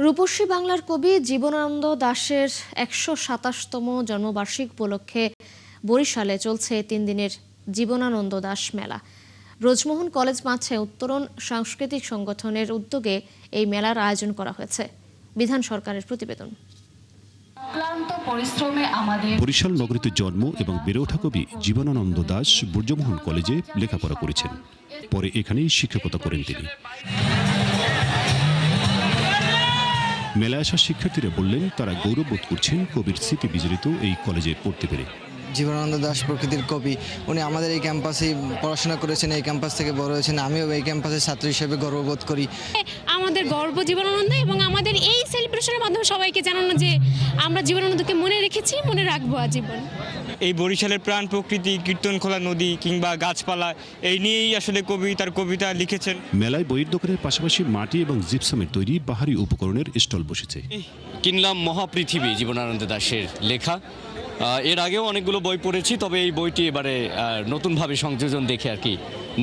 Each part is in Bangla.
রূপসী বাংলার কবি জীবনানন্দ দাশের ১২৭তম জন্মবার্ষিকী উপলক্ষে বরিশালে চলছে ৩ দিনের জীবনানন্দ দাশ মেলা। ব্রজমোহন কলেজ মাঠে উত্তরণ সাংস্কৃতিক সংগঠনের উদ্যোগে এই মেলার আয়োজন করা হয়েছে। বিধান সরকারের প্রতিবেদন। বরিশাল নগরীতে জন্ম এবং বেড়ে ওঠা কবি জীবনানন্দ দাশ ব্রজমোহন কলেজে লেখাপড়া করেছেন। পরে এখানেই শিক্ষকতা করেন তিনি। মেলায় আসা শিক্ষার্থীরা বললেন তারা গৌরববোধ করছেন কবির স্মৃতি বিজড়িত এই কলেজে পড়তে পেরে। জীবনানন্দ দাশ প্রকৃতির কবি, উনি আমাদের এই ক্যাম্পাসেই পড়াশোনা করেছেন, এই ক্যাম্পাস থেকে বড় হয়েছেন। আমিও এই ক্যাম্পাসের ছাত্র হিসেবে গর্ববোধ করি। আমাদের গর্ব জীবনানন্দ, এবং আমাদের এই সেলিব্রেশনের মাধ্যমে সবাইকে জানানো যে আমরা জীবনানন্দকে মনে রেখেছি, মনে রাখবো আজীবন। এই বরিশালের প্রাণ প্রকৃতি, কীর্তনখোলা নদী কিংবা গাছপালা, এই নিয়েই আসলে কবি তার কবিতা লিখেছেন। মেলায় বইয়ের দোকানের পাশাপাশি মাটি এবং জিপসামের তৈরি বাহারি উপকরণের স্টল বসেছে। কিনলাম মহাপৃথিবী জীবনানন্দ দাশের লেখা। এর আগেও অনেকগুলো বই পড়েছি, তবে এই বইটি এবারে নতুনভাবে সংযোজন দেখে আর কি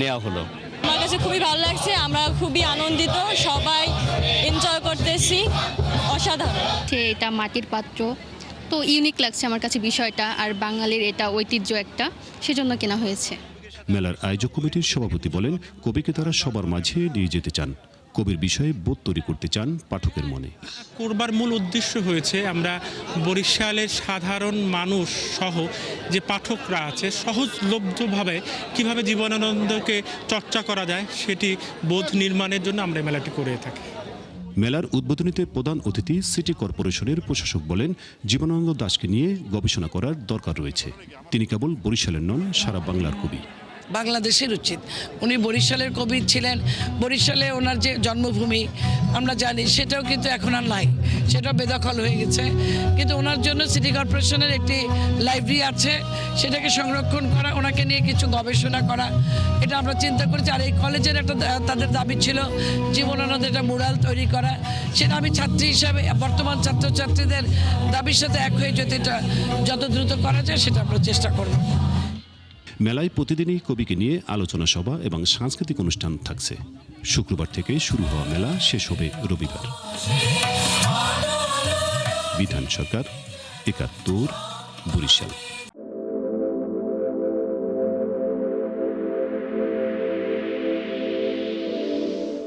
নেওয়া হলো। আমার কাছে খুবই ভালো লাগছে, আমরা খুবই আনন্দিত, সবাই এনজয় করতেছি, অসাধারণ। এটা মাটির পাত্র, তো ইউনিক লাগছে আমার কাছে বিষয়টা, আর বাঙালির এটা ঐতিহ্য একটা, সেজন্য কেনা হয়েছে। মেলার আয়োজক কমিটির সভাপতি বলেন, কবিকে তারা সবার মাঝে নিয়ে যেতে চান, কবির বিষয়ে বোধ তৈরি করতে চান পাঠকের মনে। করবার মূল উদ্দেশ্য হয়েছে আমরা বরিশালের সাধারণ মানুষ সহ যে পাঠকরা আছে সহজলভ্যভাবে কিভাবে জীবনানন্দকে চর্চা করা যায় সেটি বোধ নির্মাণের জন্য আমরা মেলাটি করে থাকি। মেলার উদ্বোধনীতে প্রধান অতিথি সিটি কর্পোরেশনের প্রশাসক বলেন, জীবনানন্দ দাশকে নিয়ে গবেষণা করার দরকার রয়েছে। তিনি কেবল বরিশালের নন, সারা বাংলার কবি। বাংলাদেশের উচিত, উনি বরিশালের কবি ছিলেন। বরিশালে ওনার যে জন্মভূমি আমরা জানি, সেটাও কিন্তু এখন আর নাই, সেটা বেদখল হয়ে গেছে। কিন্তু ওনার জন্য সিটি কর্পোরেশনের একটি লাইব্রেরি আছে, সেটাকে সংরক্ষণ করা, ওনাকে নিয়ে কিছু গবেষণা করা, এটা আমরা চিন্তা করেছি। আর এই কলেজের একটা তাদের দাবি ছিল জীবনানন্দের একটা মুরাল তৈরি করা, সেটা আমি ছাত্রী হিসাবে বর্তমান ছাত্রছাত্রীদের দাবির সাথে এক হয়ে যদি এটা যত দ্রুত করা যায় সেটা আমরা চেষ্টা করব। মেলায় প্রতিদিনই কবিকে নিয়ে আলোচনা সভা এবং সাংস্কৃতিক অনুষ্ঠান থাকছে। শুক্রবার থেকে শুরু হওয়া মেলা শেষ হবে রবিবার। বিধান সরকার, ৭১, বরিশাল।